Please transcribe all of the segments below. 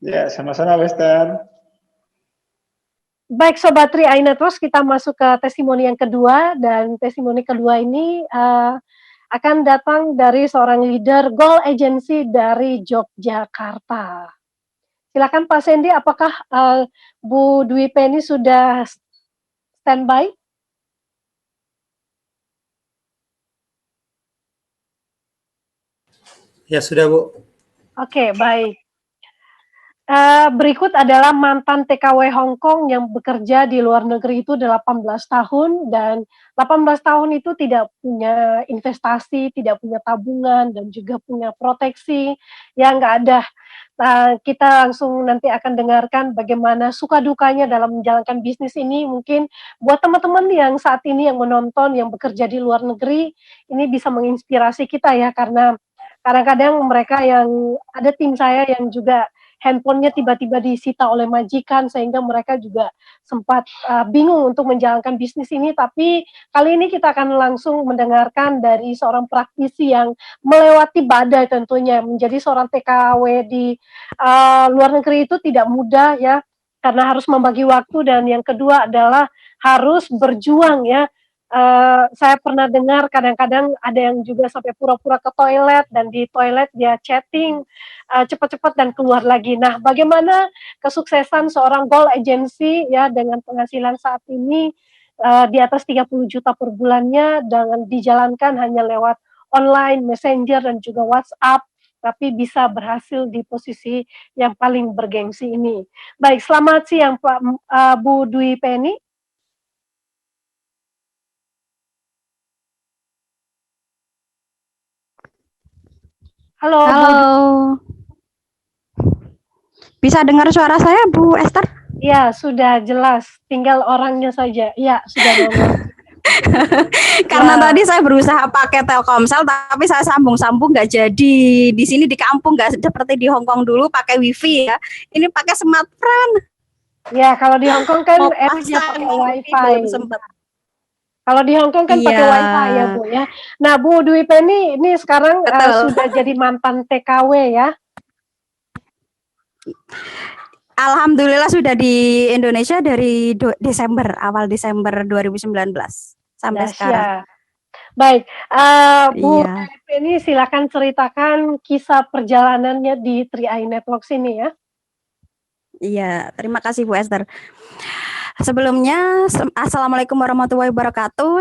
Ya, sama-sama Western. Baik Sobat Tri Networks, kita masuk ke testimoni yang kedua, dan testimoni kedua ini akan datang dari seorang leader Goal Agency dari Yogyakarta. Silakan Pak Sandy, apakah Bu Dwi Penny sudah standby? Ya sudah Bu. Oke, baik. Berikut adalah mantan TKW Hong Kong yang bekerja di luar negeri itu 18 tahun, dan 18 tahun itu tidak punya investasi, tidak punya tabungan, dan juga punya proteksi, ya nggak ada. Nah, kita langsung nanti akan dengarkan bagaimana suka dukanya dalam menjalankan bisnis ini. Mungkin buat teman-teman yang saat ini yang menonton, yang bekerja di luar negeri, ini bisa menginspirasi kita ya, karena kadang-kadang mereka yang ada tim saya yang juga handphonenya tiba-tiba disita oleh majikan, sehingga mereka juga sempat bingung untuk menjalankan bisnis ini. Tapi kali ini kita akan langsung mendengarkan dari seorang praktisi yang melewati badai tentunya. Menjadi seorang TKW di luar negeri itu tidak mudah ya, karena harus membagi waktu, dan yang kedua adalah harus berjuang ya. Saya pernah dengar kadang-kadang ada yang juga sampai pura-pura ke toilet, dan di toilet dia chatting cepat-cepat dan keluar lagi. Nah, bagaimana kesuksesan seorang Goal Agency ya dengan penghasilan saat ini di atas 30 juta per bulannya, dengan dijalankan hanya lewat online, messenger, dan juga WhatsApp, tapi bisa berhasil di posisi yang paling bergengsi ini. Baik, selamat siang Pak Bu Dwi Penny. Halo. Halo. Bisa dengar suara saya, Bu Esther? Ya, sudah jelas. Tinggal orangnya saja. Ya, sudah normal. Karena tadi saya berusaha pakai Telkomsel, tapi saya sambung-sambung nggak jadi. Di sini di kampung nggak seperti di Hong Kong dulu pakai WiFi ya. Ini pakai smartphone. Ya, kalau di Hong Kong kan appsnya pakai WiFi. Kalau di Hong Kong kan pakai WiFi ya Bu ya. Nah Bu Dwi Penny ini sekarang sudah jadi mantan TKW ya. Alhamdulillah sudah di Indonesia dari awal Desember 2019 sampai sekarang. Baik, Bu Dwi Penny silakan ceritakan kisah perjalanannya di 3i Networks ini ya. Iya, terima kasih Bu Esther. Sebelumnya, Assalamualaikum warahmatullahi wabarakatuh.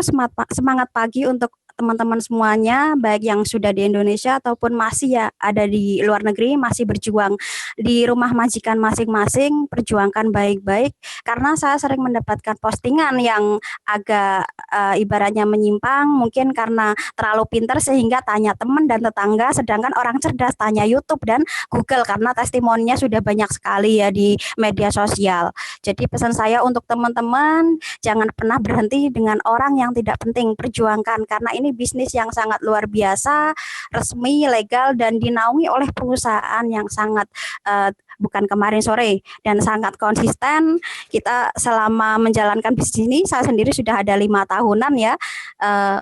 Semangat pagi untuk teman-teman semuanya, baik yang sudah di Indonesia ataupun masih ya ada di luar negeri, masih berjuang di rumah majikan masing-masing, perjuangkan baik-baik, karena saya sering mendapatkan postingan yang agak ibaratnya menyimpang, mungkin karena terlalu pintar sehingga tanya teman dan tetangga, sedangkan orang cerdas tanya YouTube dan Google, karena testimoninya sudah banyak sekali ya di media sosial. Jadi pesan saya untuk teman-teman, jangan pernah berhenti dengan orang yang tidak penting, perjuangkan, karena ini bisnis yang sangat luar biasa, resmi, legal, dan dinaungi oleh perusahaan yang sangat bukan kemarin sore dan sangat konsisten. Kita selama menjalankan bisnis ini, saya sendiri sudah ada 5 tahunan ya,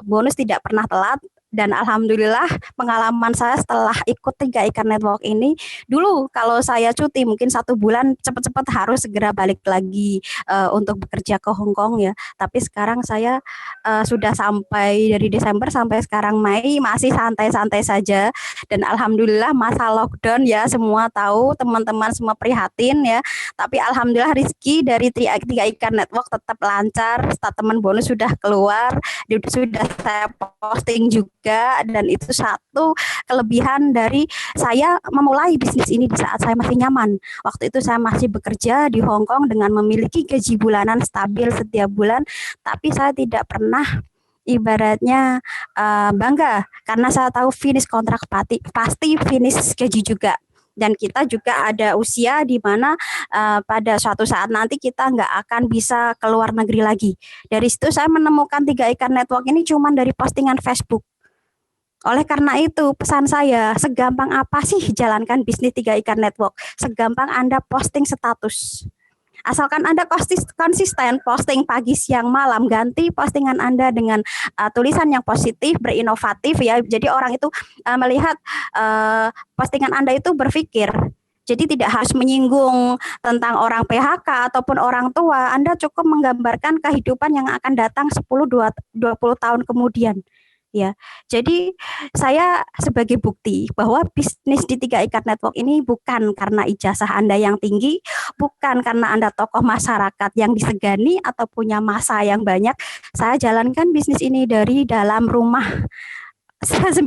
bonus tidak pernah telat. Dan alhamdulillah pengalaman saya setelah ikut 3i Network ini, dulu kalau saya cuti mungkin 1 bulan cepat-cepat harus segera balik lagi untuk bekerja ke Hong Kong ya. Tapi sekarang saya sudah sampai dari Desember sampai sekarang Mei masih santai-santai saja. Dan alhamdulillah masa lockdown ya, semua tahu, teman-teman semua prihatin ya. Tapi alhamdulillah rezeki dari 3i Network tetap lancar. Statement bonus sudah keluar, sudah saya posting juga. Dan itu satu kelebihan dari saya memulai bisnis ini di saat saya masih nyaman. Waktu itu saya masih bekerja di Hong Kong dengan memiliki gaji bulanan stabil setiap bulan, tapi saya tidak pernah ibaratnya bangga, karena saya tahu finish kontrak pasti finish gaji juga. Dan kita juga ada usia di mana pada suatu saat nanti kita nggak akan bisa keluar negeri lagi. Dari situ saya menemukan 3i Network ini cuma dari postingan Facebook. Oleh karena itu pesan saya, segampang apa sih jalankan bisnis 3i Network? Segampang Anda posting status. Asalkan Anda konsisten posting pagi, siang, malam, ganti postingan Anda dengan tulisan yang positif, berinovatif ya. Jadi orang itu melihat postingan Anda itu berpikir, Jadi tidak harus menyinggung tentang orang PHK ataupun orang tua, Anda cukup menggambarkan kehidupan yang akan datang 10-20 tahun kemudian. Ya, jadi saya sebagai bukti bahwa bisnis di Tiga Ikat Network ini bukan karena ijazah Anda yang tinggi, bukan karena Anda tokoh masyarakat yang disegani atau punya massa yang banyak. Saya jalankan bisnis ini dari dalam rumah, 99%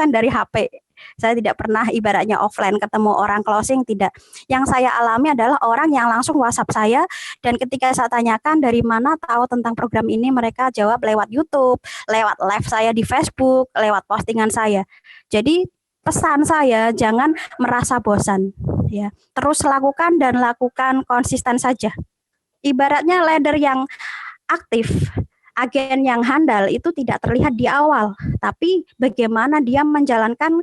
dari HP. Saya tidak pernah ibaratnya offline ketemu orang closing, tidak. Yang saya alami adalah orang yang langsung WhatsApp saya, dan ketika saya tanyakan dari mana tahu tentang program ini, mereka jawab lewat YouTube, lewat live saya di Facebook, lewat postingan saya. Jadi pesan saya, jangan merasa bosan, ya. Terus lakukan dan lakukan konsisten saja. Ibaratnya leader yang aktif, agen yang handal itu tidak terlihat di awal, tapi bagaimana dia menjalankan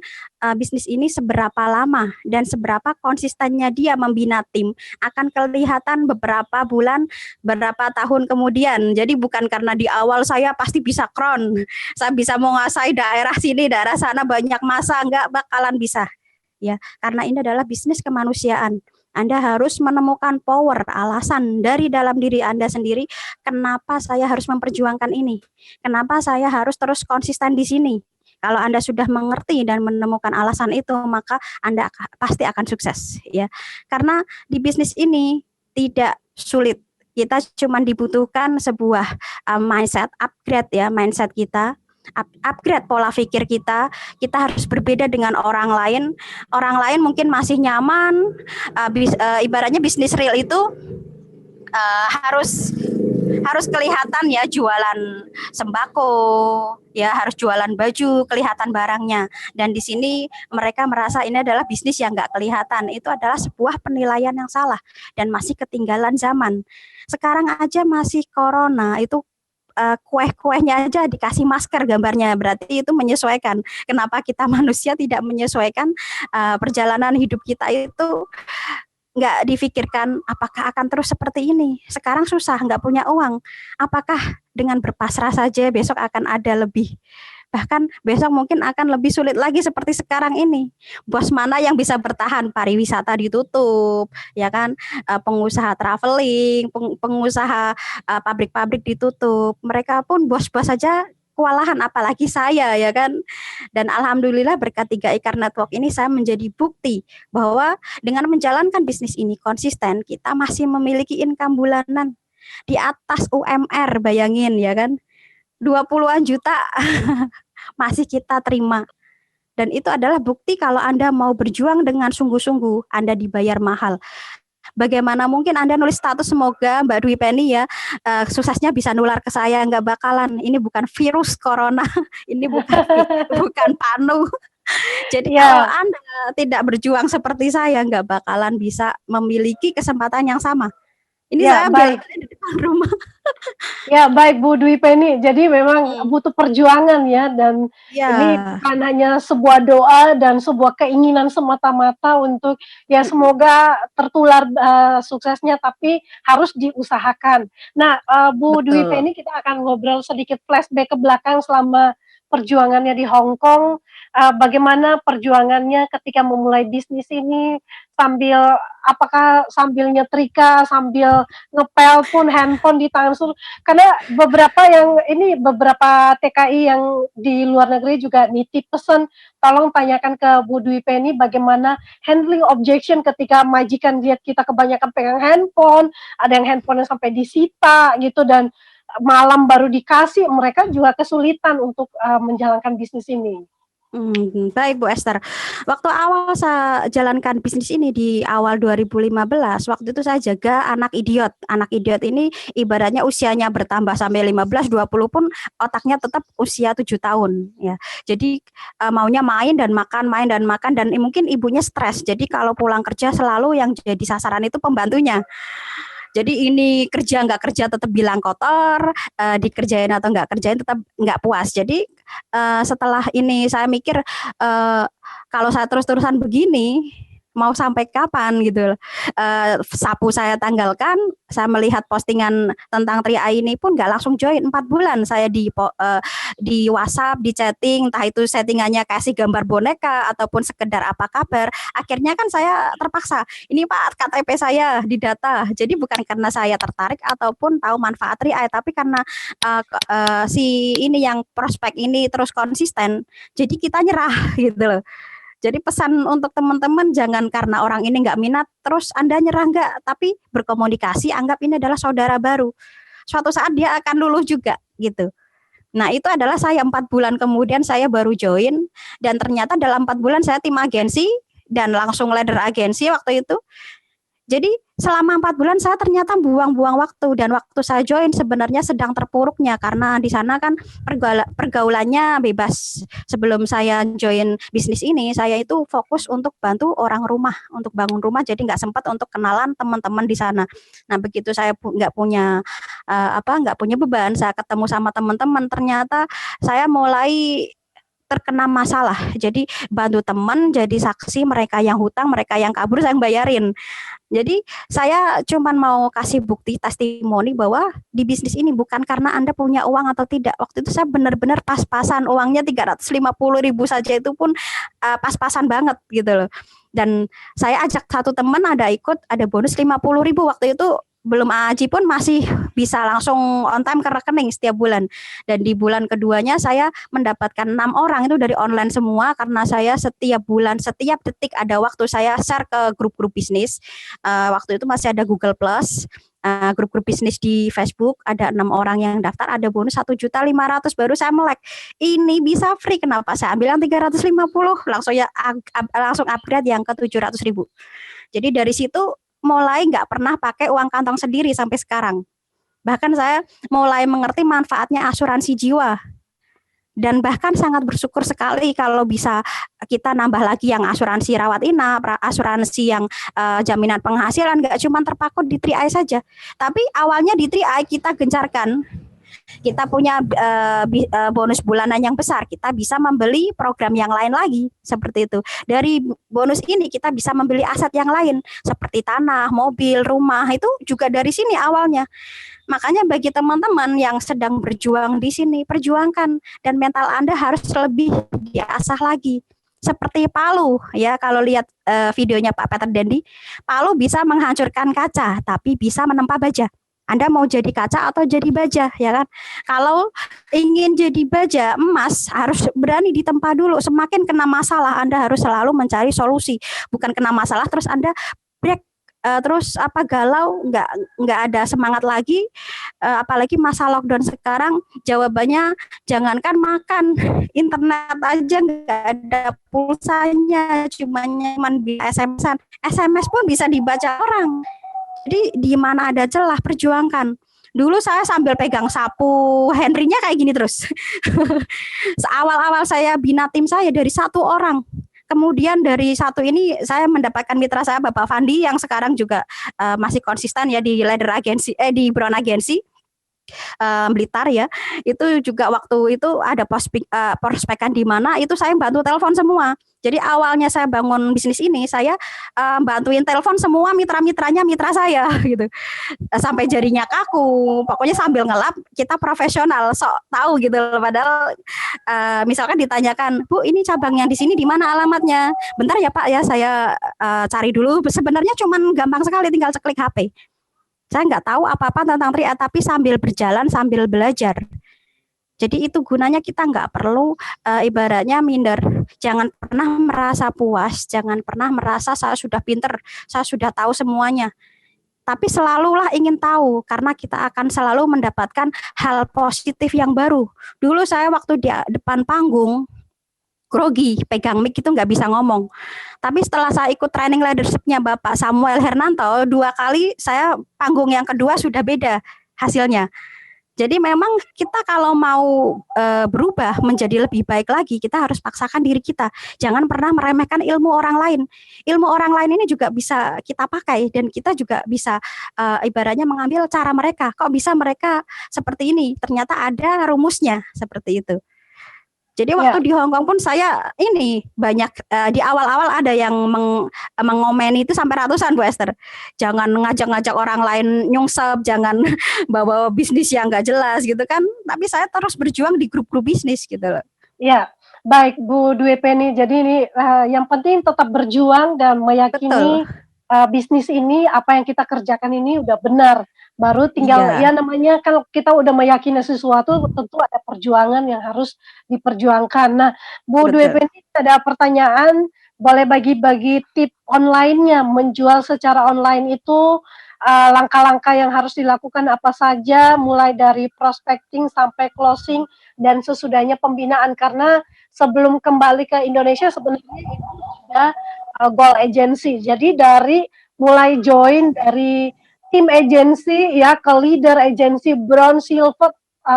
bisnis ini seberapa lama dan seberapa konsistennya dia membina tim akan kelihatan beberapa bulan, beberapa tahun kemudian. Jadi bukan karena di awal saya pasti bisa kron, saya bisa menguasai daerah sini, daerah sana, banyak masa, enggak bakalan bisa. Ya, karena ini adalah bisnis kemanusiaan. Anda harus menemukan power, alasan dari dalam diri Anda sendiri, kenapa saya harus memperjuangkan ini? Kenapa saya harus terus konsisten di sini? Kalau Anda sudah mengerti dan menemukan alasan itu, maka Anda pasti akan sukses, ya. Karena di bisnis ini tidak sulit. Kita cuma dibutuhkan sebuah mindset upgrade, ya, mindset kita. Upgrade pola pikir kita harus berbeda dengan orang lain. Orang lain mungkin masih nyaman, ibaratnya bisnis real itu harus kelihatan, ya, jualan sembako, ya, harus jualan baju, kelihatan barangnya. Dan di sini mereka merasa ini adalah bisnis yang nggak kelihatan. Itu adalah sebuah penilaian yang salah dan masih ketinggalan zaman. Sekarang aja masih corona, itu kue-kuehnya aja dikasih masker gambarnya, berarti itu menyesuaikan. Kenapa kita manusia tidak menyesuaikan perjalanan hidup kita itu, nggak difikirkan apakah akan terus seperti ini. Sekarang susah, nggak punya uang, apakah dengan berpasrah saja besok akan ada lebih? Bahkan besok mungkin akan lebih sulit lagi seperti sekarang ini. Bos mana yang bisa bertahan? Pariwisata ditutup, ya kan? Pengusaha traveling, pengusaha pabrik-pabrik ditutup. Mereka pun bos-bos saja kewalahan, apalagi saya, ya kan. Dan alhamdulillah berkat Tiga Ikat Network ini saya menjadi bukti bahwa dengan menjalankan bisnis ini konsisten, kita masih memiliki income bulanan di atas UMR, bayangin, ya kan. 20-an juta masih kita terima. Dan itu adalah bukti kalau Anda mau berjuang dengan sungguh-sungguh, Anda dibayar mahal. Bagaimana mungkin Anda nulis status semoga Mbak Dwi Penny, ya, suksesnya bisa nular ke saya, nggak bakalan. Ini bukan virus corona, ini bukan panu. Jadi kalau Anda tidak berjuang seperti saya, nggak bakalan bisa memiliki kesempatan yang sama. Ini saya ambil di depan rumah. Ya, baik Bu Dwi Penny. Jadi memang butuh perjuangan, ya, dan ini bukan hanya sebuah doa dan sebuah keinginan semata-mata untuk, ya, semoga tertular suksesnya, tapi harus diusahakan. Nah, Bu Dwi Penny, kita akan ngobrol sedikit flashback ke belakang selama perjuangannya di Hong Kong, bagaimana perjuangannya ketika memulai bisnis ini, apakah sambil nyetrika, sambil ngepel pun handphone di tangan karena beberapa TKI yang di luar negeri juga nitip pesan, tolong tanyakan ke Bu Dwi Penny bagaimana handling objection ketika majikan lihat kita kebanyakan pegang handphone, ada yang handphonenya sampai disita gitu, dan malam baru dikasih, mereka juga kesulitan untuk menjalankan bisnis ini. Baik Bu Esther, waktu awal saya jalankan bisnis ini di awal 2015, waktu itu saya jaga anak idiot. Anak idiot ini ibaratnya usianya bertambah sampai 15-20 pun otaknya tetap usia 7 tahun, ya. Jadi maunya main dan makan, dan mungkin ibunya stres. Jadi kalau pulang kerja selalu yang jadi sasaran itu pembantunya. Jadi ini kerja nggak kerja tetap bilang kotor, dikerjain atau nggak kerjain tetap nggak puas. Jadi setelah ini saya mikir, kalau saya terus-terusan begini, mau sampai kapan gitu loh. Sapu saya tanggalkan, saya melihat postingan tentang Tri-Eye ini pun nggak langsung join. 4 bulan saya di WhatsApp, di chatting, entah itu settingannya kasih gambar boneka ataupun sekedar apa kabar. Akhirnya kan saya terpaksa, ini Pak KTP saya di data. Jadi bukan karena saya tertarik ataupun tahu manfaat Tri-Eye, tapi karena si ini yang prospek ini terus konsisten, jadi kita nyerah gitu loh. Jadi pesan untuk teman-teman, jangan karena orang ini nggak minat terus Anda nyerah, nggak, tapi berkomunikasi, anggap ini adalah saudara baru. Suatu saat dia akan luluh juga gitu. Nah itu adalah saya 4 bulan kemudian saya baru join, dan ternyata dalam 4 bulan saya tim agensi dan langsung leader agensi waktu itu. Jadi selama 4 bulan saya ternyata buang-buang waktu, dan waktu saya join sebenarnya sedang terpuruknya karena di sana kan pergaulannya bebas. Sebelum saya join bisnis ini, saya itu fokus untuk bantu orang rumah, untuk bangun rumah, jadi nggak sempat untuk kenalan teman-teman di sana. Nah begitu saya nggak punya beban, saya ketemu sama teman-teman, ternyata saya mulai terkena masalah. Jadi bantu teman, jadi saksi, mereka yang hutang, mereka yang kabur saya yang bayarin. Jadi saya cuma mau kasih bukti testimoni bahwa di bisnis ini bukan karena Anda punya uang atau tidak. Waktu itu saya benar-benar pas-pasan, uangnya 350.000 saja itu pun pas-pasan banget gitu loh. Dan saya ajak satu teman, ada ikut, ada bonus 50.000 waktu itu. Belum Aji pun masih bisa langsung on time ke rekening setiap bulan. Dan di bulan keduanya saya mendapatkan 6 orang itu dari online semua, karena saya setiap bulan, setiap detik ada waktu saya share ke grup-grup bisnis. Waktu itu masih ada Google Plus, grup-grup bisnis di Facebook, ada 6 orang yang daftar, ada bonus 1.500.000, baru saya melek. Ini bisa free, kenapa saya ambil yang 350, langsung upgrade yang ke 700.000. Jadi dari situ mulai nggak pernah pakai uang kantong sendiri sampai sekarang. Bahkan saya mulai mengerti manfaatnya asuransi jiwa. Dan bahkan sangat bersyukur sekali kalau bisa kita nambah lagi yang asuransi rawat inap, asuransi yang jaminan penghasilan, nggak cuma terpaku di Tri-Eye saja. Tapi awalnya di Tri-Eye kita gencarkan. Kita punya bonus bulanan yang besar, kita bisa membeli program yang lain lagi, seperti itu. Dari bonus ini kita bisa membeli aset yang lain, seperti tanah, mobil, rumah, itu juga dari sini awalnya. Makanya bagi teman-teman yang sedang berjuang di sini, perjuangkan, dan mental Anda harus lebih diasah lagi. Seperti palu, ya, kalau lihat videonya Pak Peter Dendi, palu bisa menghancurkan kaca, tapi bisa menempa baja. Anda mau jadi kaca atau jadi baja, ya kan? Kalau ingin jadi baja emas, harus berani ditempa dulu. Semakin kena masalah, Anda harus selalu mencari solusi. Bukan kena masalah terus Anda break, terus galau, nggak ada semangat lagi. Apalagi masa lockdown sekarang, jawabannya jangankan makan, internet aja nggak ada pulsanya, cuman bisa SMS-an. SMS pun bisa dibaca orang. Jadi di mana ada celah, perjuangkan. Dulu saya sambil pegang sapu, Henry-nya kayak gini terus. Awal-awal saya bina tim saya dari 1 orang. Kemudian dari 1 ini saya mendapatkan mitra saya Bapak Fandi yang sekarang juga masih konsisten ya di leader agensi, di Brown Agency. Blitar ya, itu juga waktu itu ada prospekan di mana itu saya bantu telepon semua. Jadi awalnya saya bangun bisnis ini, saya bantuin telepon semua mitra-mitranya mitra saya gitu, sampai jarinya kaku. Pokoknya sambil ngelap, kita profesional, sok tahu gitu. Padahal misalkan ditanyakan, Bu, ini cabang yang di sini di mana alamatnya? Bentar ya Pak ya, saya cari dulu. Sebenarnya cuman gampang sekali, tinggal klik HP. Saya nggak tahu apa-apa tentang Tri-Eye, tapi sambil berjalan, sambil belajar. Jadi itu gunanya kita nggak perlu ibaratnya minder. Jangan pernah merasa puas, jangan pernah merasa saya sudah pinter, saya sudah tahu semuanya. Tapi selalulah ingin tahu, karena kita akan selalu mendapatkan hal positif yang baru. Dulu saya waktu di depan panggung, grogi, pegang mic itu nggak bisa ngomong. Tapi setelah saya ikut training leadership-nya Bapak Samuel Hernanto, 2 kali saya panggung yang kedua sudah beda hasilnya. Jadi memang kita kalau mau berubah menjadi lebih baik lagi, kita harus paksakan diri kita. Jangan pernah meremehkan ilmu orang lain. Ilmu orang lain ini juga bisa kita pakai, dan kita juga bisa ibaratnya mengambil cara mereka. Kok bisa mereka seperti ini? Ternyata ada rumusnya, seperti itu. Jadi waktu di Hong Kong pun saya ini banyak di awal-awal ada yang mengomeni itu sampai ratusan Bu Esther. Jangan ngajak-ngajak orang lain nyungsep, jangan bawa bisnis yang nggak jelas gitu kan. Tapi saya terus berjuang di grup-grup bisnis gitu loh. Ya, baik Bu Dwi Penny. Jadi ini yang penting tetap berjuang dan meyakini bisnis ini, apa yang kita kerjakan ini udah benar. Baru tinggal ya namanya kalau kita udah meyakini sesuatu, tentu ada perjuangan yang harus diperjuangkan. Nah, Bu Dwi Penny ada pertanyaan, boleh bagi-bagi tip online-nya menjual secara online itu langkah-langkah yang harus dilakukan apa saja, mulai dari prospecting sampai closing dan sesudahnya pembinaan, karena sebelum kembali ke Indonesia sebenarnya itu sudah goal agency. Jadi dari mulai join dari tim agency ya ke leader agency bronze, silver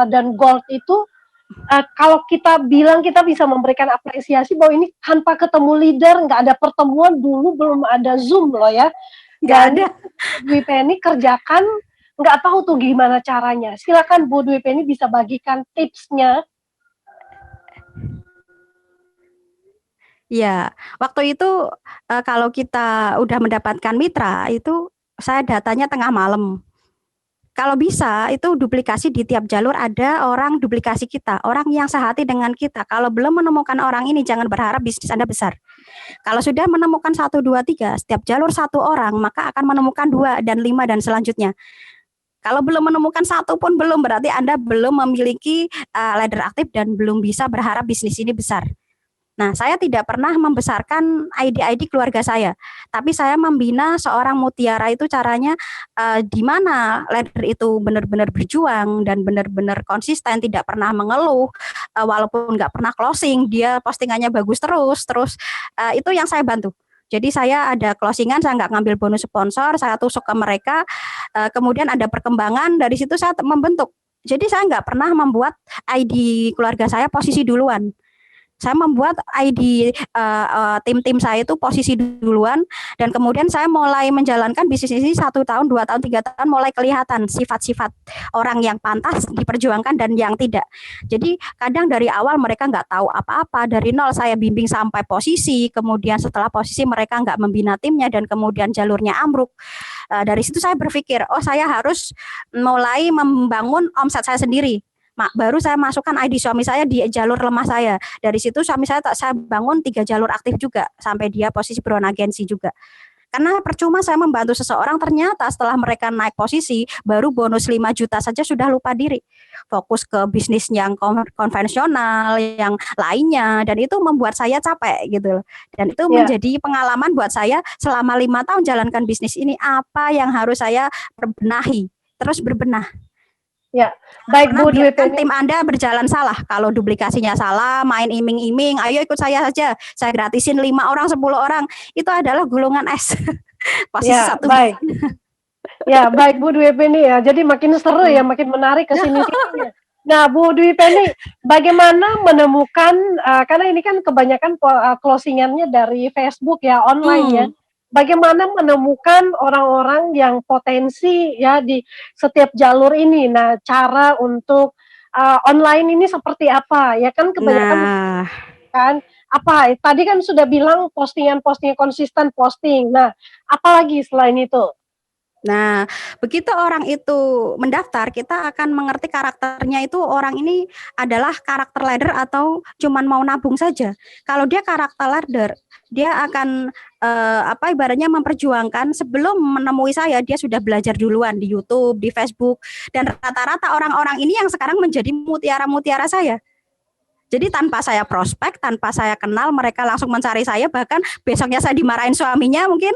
dan gold itu kalau kita bilang kita bisa memberikan apresiasi bahwa ini tanpa ketemu leader, nggak ada pertemuan dulu, belum ada Zoom loh ya. Nggak ada. Dwi Penny kerjakan, nggak tahu tuh gimana caranya. Silakan Bu Dwi Penny bisa bagikan tipsnya. Ya, waktu itu kalau kita udah mendapatkan mitra itu saya datanya tengah malam. Kalau bisa itu duplikasi di tiap jalur ada orang duplikasi kita, orang yang sehati dengan kita. Kalau belum menemukan orang ini jangan berharap bisnis Anda besar. Kalau sudah menemukan 1, 2, 3, setiap jalur 1 orang, maka akan menemukan 2 dan 5 dan selanjutnya. Kalau belum menemukan 1 pun belum, berarti Anda belum memiliki leader aktif dan belum bisa berharap bisnis ini besar. Nah, saya tidak pernah membesarkan ID-ID keluarga saya, tapi saya membina seorang mutiara itu caranya di mana leader itu benar-benar berjuang dan benar-benar konsisten, tidak pernah mengeluh, walaupun nggak pernah closing, dia postingannya bagus terus itu yang saya bantu. Jadi saya ada closingan, saya nggak ngambil bonus sponsor, saya tusuk ke mereka, kemudian ada perkembangan, dari situ saya membentuk. Jadi saya nggak pernah membuat ID keluarga saya posisi duluan. Saya membuat ID tim-tim saya itu posisi duluan dan kemudian saya mulai menjalankan bisnis ini 1 tahun, 2 tahun, 3 tahun mulai kelihatan sifat-sifat orang yang pantas diperjuangkan dan yang tidak. Jadi kadang dari awal mereka nggak tahu apa-apa, dari nol saya bimbing sampai posisi, kemudian setelah posisi mereka nggak membina timnya dan kemudian jalurnya ambruk. Dari situ saya berpikir, oh saya harus mulai membangun omset saya sendiri. Baru saya masukkan ID suami saya di jalur lemah saya. Dari situ suami saya bangun 3 jalur aktif juga sampai dia posisi brown agency juga. Karena percuma saya membantu seseorang, ternyata setelah mereka naik posisi baru bonus 5 juta saja sudah lupa diri. Fokus ke bisnis yang konvensional, yang lainnya, dan itu membuat saya capek gitu. Dan itu menjadi pengalaman buat saya selama 5 tahun jalankan bisnis ini, apa yang harus saya perbenahi, terus berbenah. Ya, baik Bu Dwi Penny. Tim Anda berjalan salah, kalau duplikasinya salah, main iming-iming, ayo ikut saya saja, saya gratisin 5 orang, 10 orang, itu adalah gulungan es. Posisi ya, 1. Baik. Ya, baik Bu Dwi Penny ya. Jadi makin seru ya, makin menarik ke sini-sininya. Nah, Bu Dwi Penny, bagaimana menemukan karena ini kan kebanyakan closingannya dari Facebook ya, online ya. Bagaimana menemukan orang-orang yang potensi ya di setiap jalur ini. Nah, cara untuk online ini seperti apa? Ya kan kebanyakan kan apa? Tadi kan sudah bilang postingan-postingan konsisten posting. Nah, apalagi selain itu? Nah, begitu orang itu mendaftar, kita akan mengerti karakternya itu orang ini adalah karakter leader atau cuman mau nabung saja. Kalau dia karakter leader, dia akan ibaratnya memperjuangkan sebelum menemui saya, dia sudah belajar duluan di YouTube, di Facebook, dan rata-rata orang-orang ini yang sekarang menjadi mutiara-mutiara saya. Jadi tanpa saya prospek, tanpa saya kenal, mereka langsung mencari saya, bahkan besoknya saya dimarahin suaminya mungkin.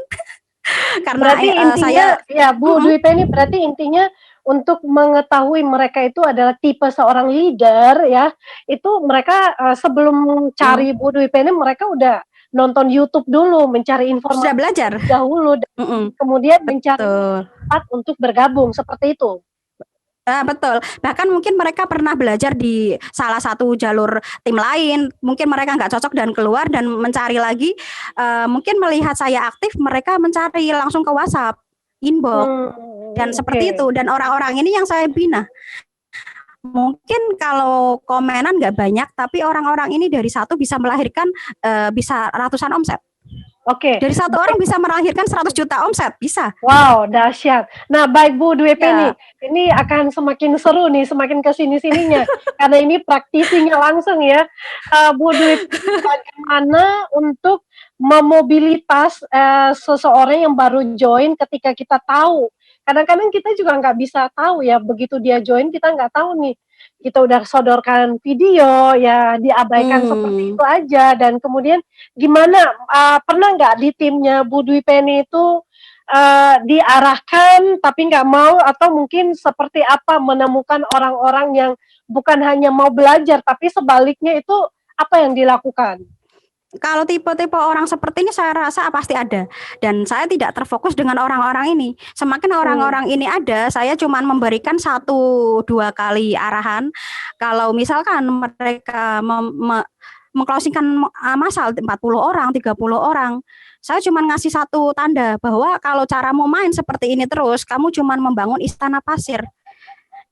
Karena berarti intinya ya Bu Dwi Penny, berarti intinya untuk mengetahui mereka itu adalah tipe seorang leader ya, itu mereka sebelum cari Bu Dwi Penny mereka udah nonton YouTube dulu, mencari informasi, sudah belajar dahulu, kemudian mencari tempat untuk bergabung seperti itu. Betul. Bahkan mungkin mereka pernah belajar di salah satu jalur tim lain. Mungkin mereka nggak cocok dan keluar dan mencari lagi. Mungkin melihat saya aktif, mereka mencari langsung ke WhatsApp, inbox, dan seperti itu. Dan orang-orang ini yang saya bina. Mungkin kalau komenan nggak banyak, tapi orang-orang ini dari satu bisa melahirkan bisa ratusan omset. Oke, Dari satu orang bisa melahirkan 100 juta omset, bisa. wow, dahsyat. Nah, baik Bu Dwi Penny, Ya. ini akan semakin seru nih, semakin ke sini-sininya, karena ini praktisinya langsung ya. Bu Dwi Penny, bagaimana untuk memobilitas seseorang yang baru join ketika kita tahu. Kadang-kadang kita juga nggak bisa tahu ya, begitu dia join kita nggak tahu nih. Kita udah sodorkan video, ya diabaikan seperti itu aja. Dan kemudian gimana, pernah nggak di timnya Bu Dwi Penny itu diarahkan tapi nggak mau, atau mungkin seperti apa menemukan orang-orang yang bukan hanya mau belajar tapi sebaliknya itu apa yang dilakukan? Kalau tipe-tipe orang seperti ini saya rasa pasti ada, dan saya tidak terfokus dengan orang-orang ini. Semakin orang-orang ini ada, saya cuma memberikan 1-2 kali arahan. Kalau misalkan mereka mengclosingkan masal 40 orang, 30 orang, saya cuma ngasih satu tanda bahwa kalau caramu main seperti ini terus, kamu cuma membangun istana pasir.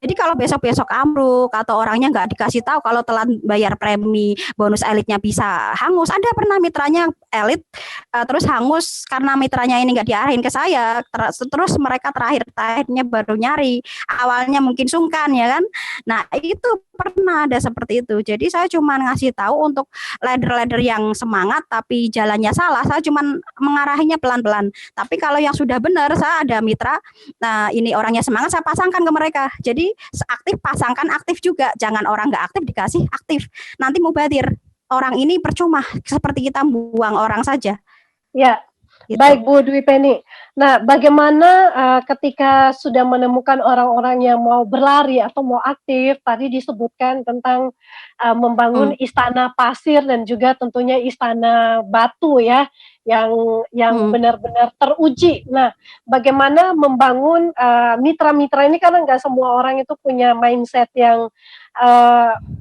Jadi kalau besok-besok ambruk atau orangnya nggak dikasih tahu, kalau telat bayar premi, bonus elitnya bisa hangus. Ada pernah mitranya elit terus hangus karena mitranya ini nggak diarahin ke saya, terus mereka terakhirnya baru nyari. Awalnya mungkin sungkan ya kan. Nah itu pernah ada seperti itu. Jadi saya cuma ngasih tahu untuk ladder-ladder yang semangat tapi jalannya salah, saya cuma mengarahinya pelan-pelan. Tapi kalau yang sudah benar, saya ada mitra, nah ini orangnya semangat, saya pasangkan ke mereka. Jadi aktif pasangkan aktif juga, jangan orang nggak aktif dikasih aktif, nanti mubadir. Orang ini percuma, seperti kita buang orang saja. Ya, gitu. Baik Bu Dwi Penny. Nah, bagaimana ketika sudah menemukan orang-orang yang mau berlari atau mau aktif, tadi disebutkan tentang membangun istana pasir dan juga tentunya istana batu ya, yang benar-benar teruji. Nah, bagaimana membangun mitra-mitra ini, karena nggak semua orang itu punya mindset yang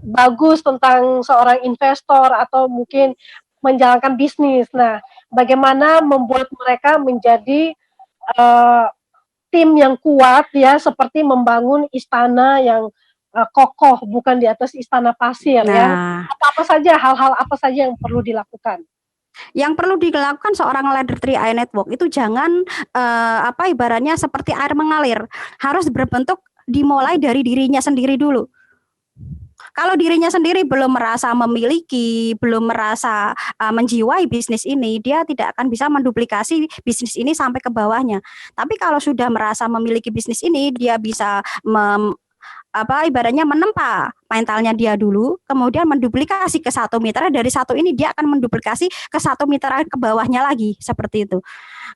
bagus tentang seorang investor atau mungkin menjalankan bisnis. Nah, bagaimana membuat mereka menjadi tim yang kuat ya, seperti membangun istana yang kokoh, bukan di atas istana pasir ya. Apa-apa saja, hal-hal apa saja yang perlu dilakukan? Yang perlu dilakukan seorang ladder 3i network itu jangan ibaratnya seperti air mengalir, harus berbentuk dimulai dari dirinya sendiri dulu. Kalau dirinya sendiri belum merasa memiliki, belum merasa menjiwai bisnis ini, dia tidak akan bisa menduplikasi bisnis ini sampai ke bawahnya. Tapi kalau sudah merasa memiliki bisnis ini, dia bisa ibaratnya menempa mentalnya dia dulu, kemudian menduplikasi ke satu mitra, dari satu ini dia akan menduplikasi ke satu mitra ke bawahnya lagi, seperti itu.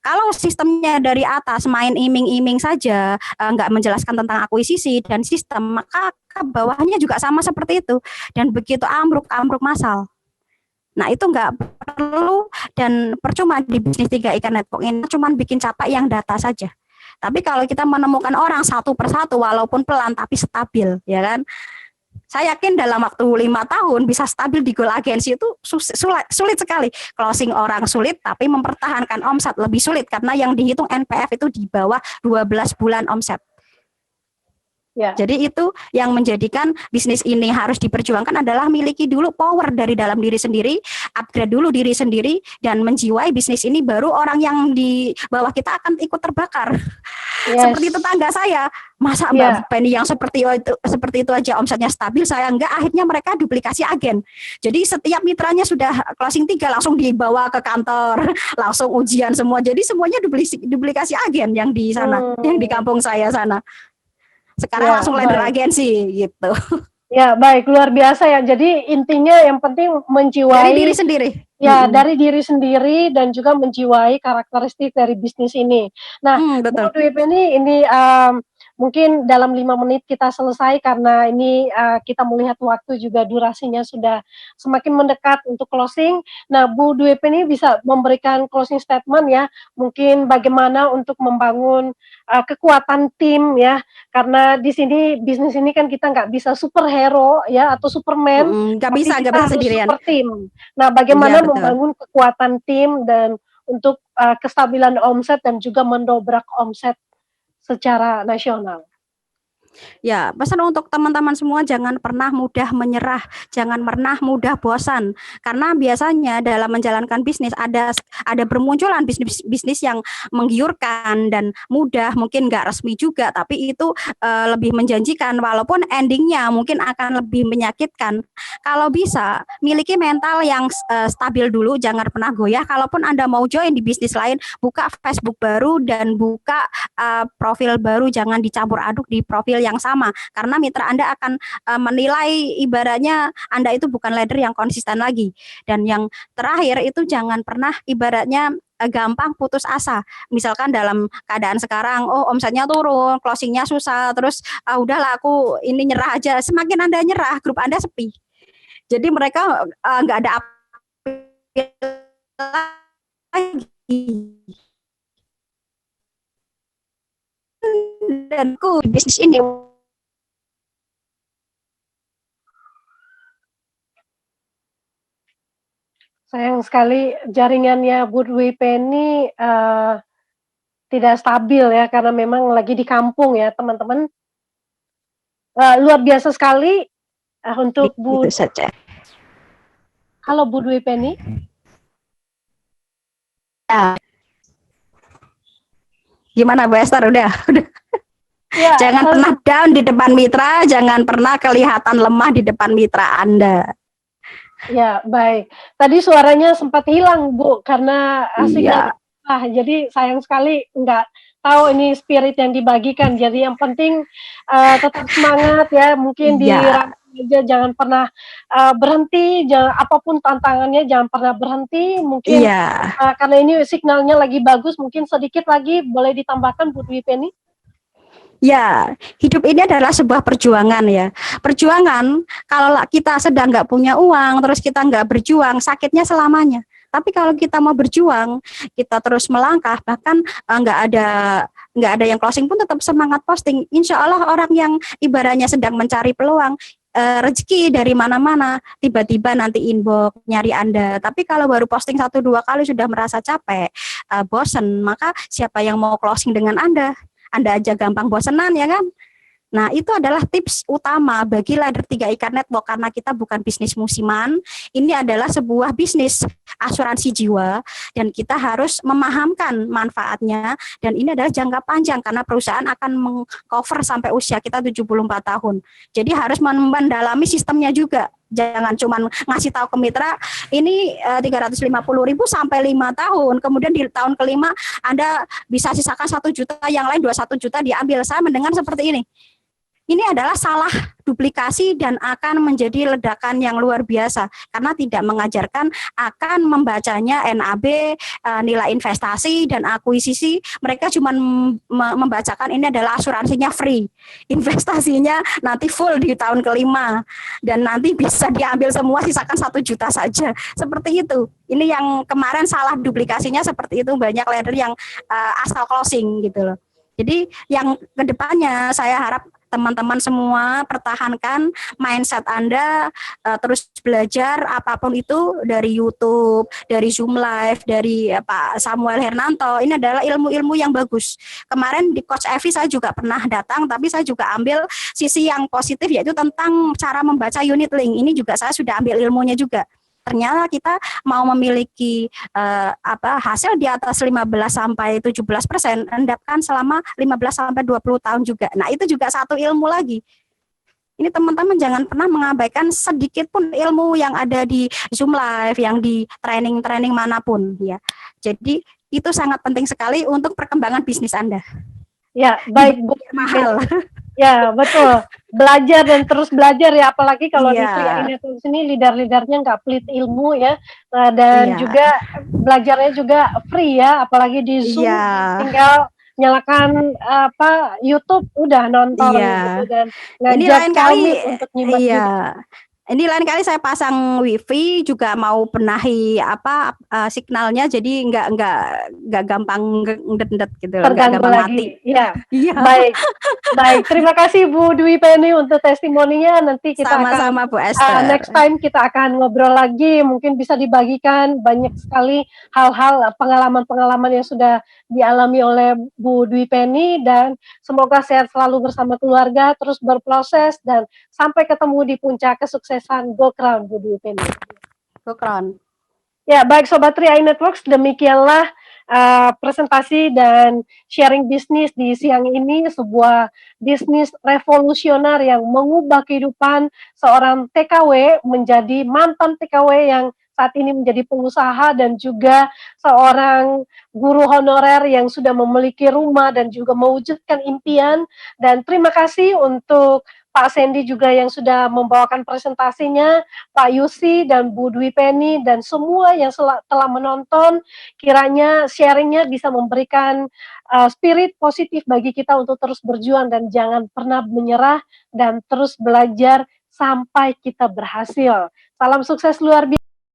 Kalau sistemnya dari atas main iming-iming saja, nggak menjelaskan tentang akuisisi dan sistem, maka ke bawahnya juga sama seperti itu. Dan begitu ambruk massal. Nah itu nggak perlu dan percuma di bisnis 3i network ini, cuma bikin capek yang data saja. Tapi kalau kita menemukan orang satu persatu, walaupun pelan tapi stabil, ya kan? Saya yakin dalam waktu 5 tahun bisa stabil di Goal Agency itu sulit sekali. Closing orang sulit, tapi mempertahankan omset lebih sulit karena yang dihitung NPF itu di bawah 12 bulan omset. Ya. Jadi itu yang menjadikan bisnis ini harus diperjuangkan adalah miliki dulu power dari dalam diri sendiri, upgrade dulu diri sendiri, dan menjiwai bisnis ini, baru orang yang di bawah kita akan ikut terbakar. Yes. Seperti tetangga saya, masa Mbak Penny yang seperti itu aja omsetnya stabil, saya enggak, akhirnya mereka duplikasi agen. Jadi setiap mitranya sudah closing 3 langsung dibawa ke kantor, langsung ujian semua. Jadi semuanya duplikasi agen yang di sana, yang di kampung saya sana. Sekarang langsung ladder agensi gitu. Ya, baik, luar biasa ya. Jadi intinya yang penting menjiwai dari diri sendiri. Ya, dari diri sendiri dan juga menjiwai karakteristik dari bisnis ini. Nah, Bu Dwi Penny, ini mungkin dalam 5 menit kita selesai karena ini kita melihat waktu juga durasinya sudah semakin mendekat untuk closing. Nah, Bu Dwi Penny bisa memberikan closing statement ya, mungkin bagaimana untuk membangun kekuatan tim ya, karena di sini bisnis ini kan kita nggak bisa superhero ya atau superman, nggak bisa sendirian. Super tim. Nah, bagaimana membangun kekuatan tim dan untuk kestabilan omset dan juga mendobrak omset secara nasional. Ya, pesan untuk teman-teman semua jangan pernah mudah menyerah, jangan pernah mudah bosan. Karena biasanya dalam menjalankan bisnis ada bermunculan bisnis yang menggiurkan dan mudah, mungkin nggak resmi juga, tapi itu lebih menjanjikan walaupun endingnya mungkin akan lebih menyakitkan. Kalau bisa miliki mental yang stabil dulu, jangan pernah goyah. Kalaupun Anda mau join di bisnis lain, buka Facebook baru dan buka profil baru, jangan dicampur aduk di profil yang sama karena mitra Anda akan menilai ibaratnya Anda itu bukan leader yang konsisten lagi. Dan yang terakhir itu jangan pernah ibaratnya gampang putus asa. Misalkan dalam keadaan sekarang, oh omsetnya turun, closingnya susah, terus udahlah aku ini nyerah aja. Semakin Anda nyerah, grup Anda sepi. Jadi mereka nggak ada apa lagi. Dan bisnis ini sayang sekali jaringannya Bu Dwi Penny tidak stabil ya karena memang lagi di kampung ya teman-teman. Luar biasa sekali untuk Bu. Itu saja. Halo Bu Dwi Penny. Ya. Gimana Bu Esther? Udah. Ya, jangan pernah down di depan mitra, jangan pernah kelihatan lemah di depan mitra Anda. Ya, baik. Tadi suaranya sempat hilang, Bu, karena sinyal. Jadi sayang sekali nggak tahu ini spirit yang dibagikan. Jadi yang penting tetap semangat ya. Mungkin di aja jangan pernah berhenti, apapun tantangannya jangan pernah berhenti. Mungkin karena ini signalnya lagi bagus, mungkin sedikit lagi boleh ditambahkan Bu Dwi Penny. Ya, hidup ini adalah sebuah perjuangan ya. Perjuangan, kalau kita sedang nggak punya uang, terus kita nggak berjuang, sakitnya selamanya. Tapi kalau kita mau berjuang, kita terus melangkah, bahkan nggak ada yang closing pun tetap semangat posting. Insya Allah orang yang ibaratnya sedang mencari peluang, rezeki dari mana-mana, tiba-tiba nanti inbox nyari Anda. Tapi kalau baru posting 1-2 kali sudah merasa capek, bosen, maka siapa yang mau closing dengan Anda? Anda aja gampang bosenan ya kan? Nah, itu adalah tips utama bagi Leader 3 Ikat Network karena kita bukan bisnis musiman. Ini adalah sebuah bisnis asuransi jiwa dan kita harus memahamkan manfaatnya dan ini adalah jangka panjang karena perusahaan akan mengcover sampai usia kita 74 tahun. Jadi harus mendalami sistemnya juga. Jangan cuma ngasih tahu ke mitra ini 350.000 sampai 5 tahun. Kemudian di tahun kelima Anda bisa sisakan 1 juta, yang lain 21 juta diambil. Saya mendengar seperti ini. Ini adalah salah duplikasi dan akan menjadi ledakan yang luar biasa karena tidak mengajarkan akan membacanya NAB, nilai investasi dan akuisisi. Mereka cuma membacakan ini adalah asuransinya free, investasinya nanti full di tahun kelima dan nanti bisa diambil semua, sisakan 1 juta saja. Seperti itu. Ini yang kemarin salah duplikasinya seperti itu, banyak leader yang asal closing gitu loh. Jadi yang kedepannya saya harap teman-teman semua pertahankan mindset Anda, terus belajar apapun itu dari YouTube, dari Zoom Live, dari Pak Samuel Hernanto. Ini adalah ilmu-ilmu yang bagus. Kemarin di Coach Evi saya juga pernah datang, tapi saya juga ambil sisi yang positif yaitu tentang cara membaca unit link. Ini juga saya sudah ambil ilmunya juga. Ternyata kita mau memiliki hasil di atas 15-17%, endapkan selama 15-20 tahun juga. Nah, itu juga satu ilmu lagi. Ini teman-teman jangan pernah mengabaikan sedikit pun ilmu yang ada di Zoom Live, yang di training-training manapun ya. Jadi itu sangat penting sekali untuk perkembangan bisnis Anda. Ya, baik Bu. Mahal. Ya, betul. Belajar dan terus belajar ya, apalagi kalau di sini leader-leadernya nggak pelit ilmu ya, dan juga belajarnya juga free ya, apalagi di Zoom tinggal nyalakan YouTube udah nonton gitu dan ngajak kami untuk nyimak juga. Ini lain kali saya pasang wifi juga mau benahi signalnya jadi nggak gampang ngedet gitu, nggak gampang mati. Iya. Baik. Baik, terima kasih Bu Dwi Penny untuk testimoninya. Nanti kita Sama-sama akan Bu Esther. next time kita akan ngobrol lagi. Mungkin bisa dibagikan banyak sekali hal-hal pengalaman-pengalaman yang sudah dialami oleh Bu Dwi Penny, dan semoga sehat selalu bersama keluarga, terus berproses dan sampai ketemu di puncak kesuksesan Go Crown Bu Dwi Penny. Go Crown. Ya, baik Sobat 3i Networks, demikianlah presentasi dan sharing bisnis di siang ini, sebuah bisnis revolusioner yang mengubah kehidupan seorang TKW menjadi mantan TKW yang saat ini menjadi pengusaha dan juga seorang guru honorer yang sudah memiliki rumah dan juga mewujudkan impian. Dan terima kasih untuk Pak Sandy juga yang sudah membawakan presentasinya, Pak Yusi dan Bu Dwi Penny dan semua yang telah menonton. Kiranya sharingnya bisa memberikan spirit positif bagi kita untuk terus berjuang dan jangan pernah menyerah dan terus belajar sampai kita berhasil. Salam sukses luar biasa.